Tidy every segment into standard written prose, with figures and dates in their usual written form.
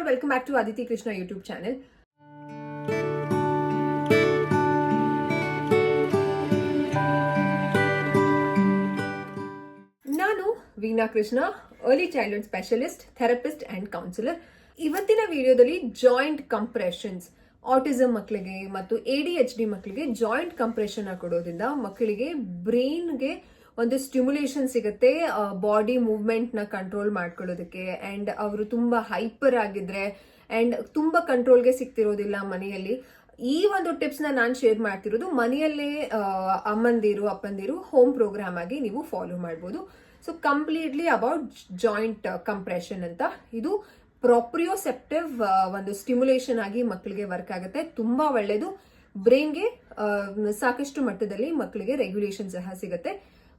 all, welcome back to Aditi Krishna YouTube channel. ನಾನು Veena Krishna, early childhood specialist, therapist and counsellor. ಇವತ್ತಿನ ವಿಡಿಯೋದಲ್ಲಿ joint compressions, autism ಮಕ್ಕಳಿಗೆ ಮತ್ತು ADHD ಮಕ್ಕಳಿಗೆ ಜಾಯಿಂಟ್ ಕಂಪ್ರೆಷನ್ ಕೊಡೋದ್ರಿಂದ ಮಕ್ಕಳಿಗೆ ಬ್ರೈನ್ಗೆ ಒಂದು ಸ್ಟಿಮ್ಯುಲೇಷನ್ ಸಿಗುತ್ತೆ, ಬಾಡಿ ಮೂವ್ಮೆಂಟ್ ನ ಕಂಟ್ರೋಲ್ ಮಾಡ್ಕೊಳ್ಳೋದಕ್ಕೆ. ಅಂಡ್ ಅವರು ತುಂಬಾ ಹೈಪರ್ ಆಗಿದ್ರೆ ಅಂಡ್ ತುಂಬಾ ಕಂಟ್ರೋಲ್ಗೆ ಸಿಗ್ತಿರೋದಿಲ್ಲ ಮನೆಯಲ್ಲಿ. ಈ ಒಂದು ಟಿಪ್ಸ್ ನಾನು ಶೇರ್ ಮಾಡ್ತಿರೋದು ಮನೆಯಲ್ಲೇ ಅಮ್ಮಂದಿರು ಅಪ್ಪಂದಿರು ಹೋಮ್ ಪ್ರೋಗ್ರಾಮ್ ಆಗಿ ನೀವು ಫಾಲೋ ಮಾಡ್ಬೋದು. So completely about joint compression ಅಂತ. ಇದು ಪ್ರೊಪ್ರಿಯೋಸೆಪ್ಟಿವ್ ಒಂದು ಸ್ಟಿಮ್ಯುಲೇಷನ್ ಆಗಿ ಮಕ್ಕಳಿಗೆ ವರ್ಕ್ ಆಗುತ್ತೆ. ತುಂಬಾ ಒಳ್ಳೇದು. ಬ್ರೈನ್ಗೆ ಸಾಕಷ್ಟು ಮಟ್ಟದಲ್ಲಿ ಮಕ್ಕಳಿಗೆ ರೆಗ್ಯುಲೇಷನ್ ಸಹ ಸಿಗುತ್ತೆ.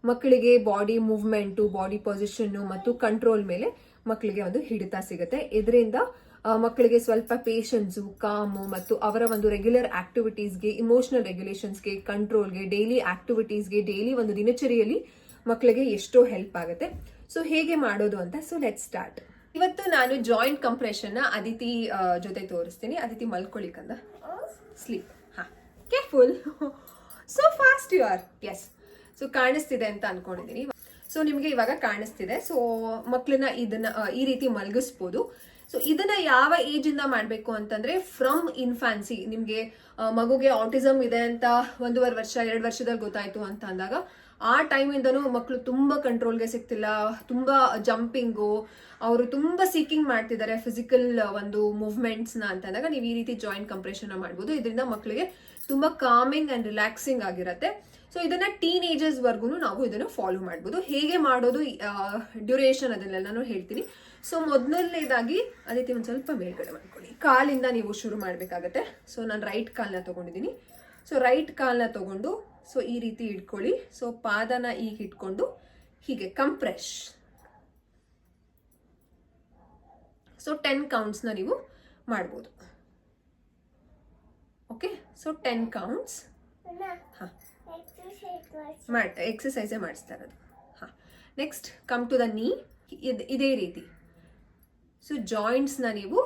ಮಕ್ಕಳಿಗೆ ಬಾಡಿ ಮೂವ್ಮೆಂಟು, ಬಾಡಿ ಪೊಸಿಷನ್ ಮತ್ತು ಕಂಟ್ರೋಲ್ ಮೇಲೆ ಮಕ್ಕಳಿಗೆ ಒಂದು ಹಿಡಿತ ಸಿಗುತ್ತೆ. ಇದರಿಂದ ಮಕ್ಕಳಿಗೆ ಸ್ವಲ್ಪ ಪೇಷನ್ಸು, ಕಾಮು ಮತ್ತು ಅವರ ಒಂದು ರೆಗ್ಯುಲರ್ ಆಕ್ಟಿವಿಟೀಸ್ಗೆ, ಇಮೋಷನಲ್ ರೆಗ್ಯುಲೇಷನ್ಸ್ಗೆ, ಕಂಟ್ರೋಲ್ಗೆ, ಡೈಲಿ ಆಕ್ಟಿವಿಟೀಸ್ಗೆ, ಡೈಲಿ ಒಂದು ದಿನಚರಿಯಲ್ಲಿ ಮಕ್ಕಳಿಗೆ ಎಷ್ಟೋ ಹೆಲ್ಪ್ ಆಗುತ್ತೆ. ಸೊ ಹೇಗೆ ಮಾಡೋದು ಅಂತ. So let start. ಇವತ್ತು ನಾನು ಜಾಯಿಂಟ್ ಕಂಪ್ರೆಷನ್ ಅದಿತಿ ಜೊತೆ ತೋರಿಸ್ತೀನಿ. ಅದಿತಿ ಮಲ್ಕೊಳ್ಳಿ ಕಂದ. ಸ್ಲೀಪ್. ಹಾ, careful. So fast you are. Yes. So ಕಾಣಿಸ್ತಿದೆ ಅಂತ ಅನ್ಕೊಂಡಿದ್ದೀನಿ. ಸೊ ನಿಮ್ಗೆ ಇವಾಗ ಕಾಣಿಸ್ತಿದೆ. ಸೊ ಮಕ್ಕಳನ್ನ ಇದನ್ನ ಈ ರೀತಿ ಮಲಗಿಸ್ಬೋದು. ಸೊ ಇದನ್ನ ಯಾವ ಏಜ್ ಇಂದ ಮಾಡ್ಬೇಕು ಅಂತಂದ್ರೆ, ಫ್ರಮ್ ಇನ್ಫಾನ್ಸಿ. ನಿಮ್ಗೆ ಮಗುಗೆ ಆಟಿಸಮ್ ಇದೆ ಅಂತ 1.5 ವರ್ಷ 2 ವರ್ಷದಲ್ಲಿ ಗೊತ್ತಾಯ್ತು ಅಂತ ಅಂದಾಗ ಆ ಟೈಮ್ ಇಂದನೂ ಮಕ್ಕಳು ತುಂಬಾ ಕಂಟ್ರೋಲ್ಗೆ ಸಿಗ್ತಿಲ್ಲ, ತುಂಬಾ ಜಂಪಿಂಗು, ಅವರು ತುಂಬಾ ಸೀಕಿಂಗ್ ಮಾಡ್ತಿದ್ದಾರೆ ಫಿಸಿಕಲ್ ಒಂದು ಮೂವ್ಮೆಂಟ್ಸ್ ನ ಅಂತ ಅಂದಾಗ ನೀವು ಈ ರೀತಿ ಜಾಯಿಂಟ್ ಕಂಪ್ರೆಷನ್ ಮಾಡ್ಬೋದು. ಇದರಿಂದ ಮಕ್ಕಳಿಗೆ ತುಂಬಾ ಕಾಮಿಂಗ್ ಅಂಡ್ ರಿಲ್ಯಾಕ್ಸಿಂಗ್ ಆಗಿರುತ್ತೆ. ಸೊ ಇದನ್ನ ಟೀನೇಜರ್ಸ್ ವರ್ಗು ನಾವು ಇದನ್ನು ಫಾಲೋ ಮಾಡ್ಬೋದು. ಹೇಗೆ ಮಾಡೋದು, ಡ್ಯೂರೇಷನ್ ಅದನ್ನೆಲ್ಲ ನಾನು ಹೇಳ್ತೀನಿ. ಸೊ ಮೊದಲನೇದಾಗಿ ಅದಿತಿ ಒಂದು ಸ್ವಲ್ಪ ಮೇಲ್ಗಡೆ ಮಾಡ್ಕೊಳ್ಳಿ. ಕಾಲಿಂದ ನೀವು ಶುರು ಮಾಡ್ಬೇಕಾಗತ್ತೆ. ಸೊ ನಾನು ರೈಟ್ ಕಾಲ್ನ ತಗೊಂಡಿದ್ದೀನಿ. ಸೊ ರೈಟ್ ಕಾಲ್ನ ತಗೊಂಡು ಸೊ ಈ ರೀತಿ ಇಟ್ಕೊಳ್ಳಿ. ಸೊ ಪಾದನ ಈಗ ಇಟ್ಕೊಂಡು ಹೀಗೆ ಕಂಪ್ರೆಸ್. ಸೊ 10 ಕೌಂಟ್ಸ್ ನ ನೀವು ಮಾಡ್ಬೋದು. ಓಕೆ. So 10 counts. ಎಕ್ಸಸೈಸೇ ಮಾಡಿಸ್ತಾ ಇರೋದು. ಹಾ, ನೆಕ್ಸ್ಟ್ ಕಮ್ ಟು ದ ನೀ. ಇದೇ ರೀತಿ ಸೊ ಜಾಯಿಂಟ್ಸ್ ನ ನೀವು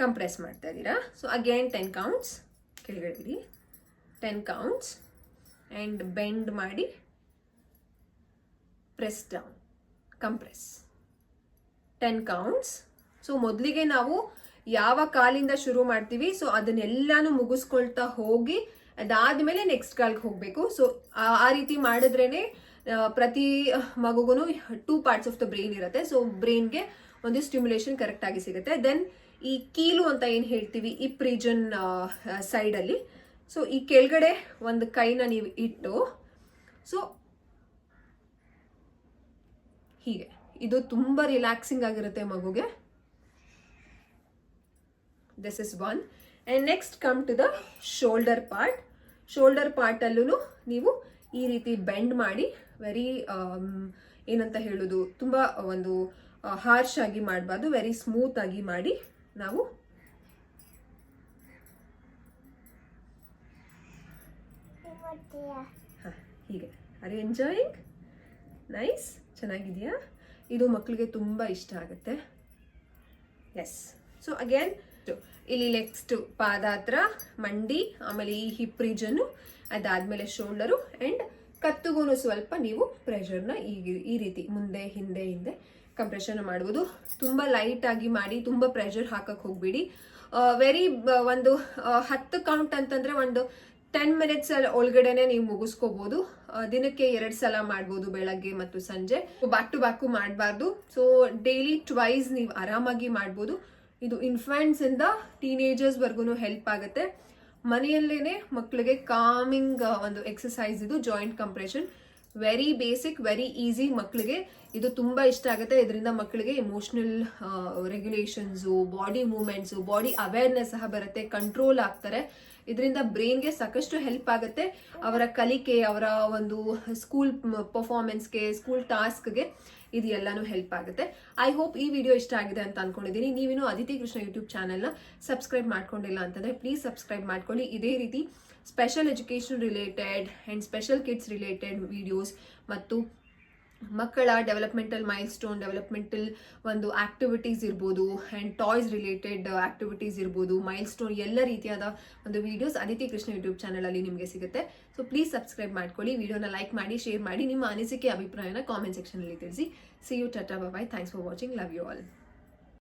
ಕಂಪ್ರೆಸ್ ಮಾಡ್ತಾ ಇದ್ದೀರಾ. So again 10 counts. ಕೆಳಗಡೆ 10 ಕೌಂಟ್ಸ್ ಅಂಡ್ ಬೆಂಡ್ ಮಾಡಿ press down, compress 10 counts. So ಮೊದಲಿಗೆ ನಾವು ಯಾವ ಕಾಲಿಂದ ಶುರು ಮಾಡ್ತೀವಿ ಸೊ ಅದನ್ನೆಲ್ಲಾನು ಮುಗಿಸ್ಕೊಳ್ತಾ ಹೋಗಿ ಅದಾದ್ಮೇಲೆ ನೆಕ್ಸ್ಟ್ ಕಾಲ್ಗೆ ಹೋಗ್ಬೇಕು. ಸೊ ಆ ರೀತಿ ಮಾಡಿದ್ರೇನೆ ಪ್ರತಿ ಮಗುಗೂ 2 ಪಾರ್ಟ್ಸ್ ಆಫ್ ದ ಬ್ರೈನ್ ಇರುತ್ತೆ. ಸೊ ಬ್ರೈನ್ಗೆ ಒಂದು ಸ್ಟಿಮ್ಯುಲೇಷನ್ ಕರೆಕ್ಟ್ ಆಗಿ ಸಿಗುತ್ತೆ. ದೆನ್ ಈ ಕೀಲು ಅಂತ ಏನ್ ಹೇಳ್ತೀವಿ, ಈ ಪ್ರೀಜನ್ ಸೈಡ್ ಅಲ್ಲಿ, ಸೊ ಈ ಕೆಳಗಡೆ ಒಂದು ಕೈನ ನೀವು ಇಟ್ಟು ಸೊ ಹೀಗೆ, ಇದು ತುಂಬಾ ರಿಲ್ಯಾಕ್ಸಿಂಗ್ ಆಗಿರುತ್ತೆ ಮಗುಗೆ. This is one. And next come to the shoulder part. Shoulder part ಅಲ್ಲೂ ನೀವು ಈ ರೀತಿ ಬೆಂಡ್ ಮಾಡಿ, ವೆರಿ ಏನಂತ ಹೇಳೋದು, ತುಂಬಾ ಒಂದು ಹಾರ್ಶ್ ಆಗಿ ಮಾಡಬಾರ್ದು, ವೆರಿ ಸ್ಮೂತ್ ಆಗಿ ಮಾಡಿ ನಾವು ಹೀಗೆ. Are you enjoying? ನೈಸ್. ಚೆನ್ನಾಗಿದೆಯಾ? ಇದು ಮಕ್ಕಳಿಗೆ ತುಂಬಾ ಇಷ್ಟ ಆಗುತ್ತೆ. ಎಸ್. ಸೊ ಅಗೇನ್ ಇಲ್ಲಿ ನೆಕ್ಸ್ಟ್ ಪಾದ ಹತ್ರ ಮಂಡಿ, ಆಮೇಲೆ ಈ ಹಿಪ್ ರೀಜನ್, ಅದಾದ್ಮೇಲೆ ಶೋಲ್ಡರು ಅಂಡ್ ಕತ್ತುಗೂ ಸ್ವಲ್ಪ ನೀವು ಪ್ರೆಷರ್ನ ಈ ರೀತಿ ಮುಂದೆ ಹಿಂದೆ ಹಿಂದೆ ಕಂಪ್ರೆಷನ್ ಮಾಡ್ಬೋದು. ತುಂಬಾ ಲೈಟ್ ಆಗಿ ಮಾಡಿ, ತುಂಬಾ ಪ್ರೆಷರ್ ಹಾಕಕ್ ಹೋಗ್ಬೇಡಿ. ವೆರಿ ಒಂದು 10 ಕೌಂಟ್ ಅಂತಂದ್ರೆ ಒಂದು 10 ಮಿನಿಟ್ಸ್ ಒಳಗಡೆನೆ ನೀವು ಮುಗಿಸ್ಕೋಬಹುದು. ದಿನಕ್ಕೆ 2 ಸಲ ಮಾಡ್ಬೋದು, ಬೆಳಗ್ಗೆ ಮತ್ತು ಸಂಜೆ. ಬ್ಯಾಕ್ ಟು ಬ್ಯಾಕ್ ಮಾಡಬಾರ್ದು. ಸೊ ಡೈಲಿ ಟ್ವೈಸ್ ನೀವು ಆರಾಮಾಗಿ ಮಾಡ್ಬೋದು. ಇದು ಇನ್ಫ್ಯಾಂಟ್ಸ್ ಇಂದ ಟೀನೇಜರ್ಸ್ ವರ್ಗು ಹೆಲ್ಪ್ ಆಗುತ್ತೆ. ಮನೆಯಲ್ಲೇನೆ ಮಕ್ಕಳಿಗೆ ಕಾಮಿಂಗ್ ಒಂದು ಎಕ್ಸಸೈಸ್ ಇದು joint compression. Very basic, very easy. ಮಕ್ಕಳಿಗೆ ಇದು ತುಂಬಾ ಇಷ್ಟ ಆಗುತ್ತೆ. ಇದರಿಂದ ಮಕ್ಕಳಿಗೆ emotional regulations, body movements, body awareness ಸಹ ಬರುತ್ತೆ, ಕಂಟ್ರೋಲ್ ಆಗ್ತಾರೆ. ಇದರಿಂದ ಬ್ರೈನ್ಗೆ ಸಾಕಷ್ಟು ಹೆಲ್ಪ್ ಆಗುತ್ತೆ. ಅವರ ಕಲಿಕೆ, ಅವರ ಒಂದು ಸ್ಕೂಲ್ ಪರ್ಫಾರ್ಮೆನ್ಸ್ಗೆ, ಸ್ಕೂಲ್ ಟಾಸ್ಕ್ಗೆ ಇದು ಎಲ್ಲಾನು ಹೆಲ್ಪ್ ಆಗುತ್ತೆ. ಐ ಹೋಪ್ ಈ ವಿಡಿಯೋ ಇಷ್ಟ ಆಗಿದೆ ಅಂತ ಅನ್ಕೊಂಡಿದ್ದೀನಿ. ನೀವಿನ್ನು ಅದಿತಿ ಕೃಷ್ಣ ಯೂಟ್ಯೂಬ್ ಚಾನೆಲ್ನ ಸಬ್ಸ್ಕ್ರೈಬ್ ಮಾಡ್ಕೊಂಡಿಲ್ಲ ಅಂತಂದ್ರೆ ಪ್ಲೀಸ್ ಸಬ್ಸ್ಕ್ರೈಬ್ ಮಾಡ್ಕೊಳ್ಳಿ. ಇದೇ ರೀತಿ special education related and special kids related videos ಮತ್ತು ಮಕ್ಕಳ ಡೆವಲಪ್ಮೆಂಟಲ್ ಮೈಲ್ಸ್ಟೋನ್, ಡೆವಲಪ್ಮೆಂಟಲ್ ಒಂದು ಆಕ್ಟಿವಿಟೀಸ್ ಇರ್ಬೋದು, ಆ್ಯಂಡ್ ಟಾಯ್ಸ್ ರಿಲೇಟೆಡ್ ಆಕ್ಟಿವಿಟೀಸ್ ಇರ್ಬೋದು, ಮೈಲ್ಸ್ಟೋನ್ ಎಲ್ಲ ರೀತಿಯಾದ ಒಂದು ವಿಡಿಯೋಸ್ ಅದಿತಿ ಕೃಷ್ಣ ಯೂಟ್ಯೂಬ್ ಚಾನಲಲ್ಲಿ ನಿಮಗೆ ಸಿಗುತ್ತೆ. ಸೊ ಪ್ಲೀಸ್ ಸಬ್ಸ್ಕ್ರೈಬ್ ಮಾಡ್ಕೊಳ್ಳಿ, ವಿಡಿಯೋನ ಲೈಕ್ ಮಾಡಿ, ಶೇರ್ ಮಾಡಿ, ನಿಮ್ಮ ಅನಿಸಿಕೆ ಅಭಿಪ್ರಾಯನ ಕಾಮೆಂಟ್ ಸೆಕ್ಷನಲ್ಲಿ ತಿಳಿಸಿ. See you, tata, bye, thanks for watching, love you all.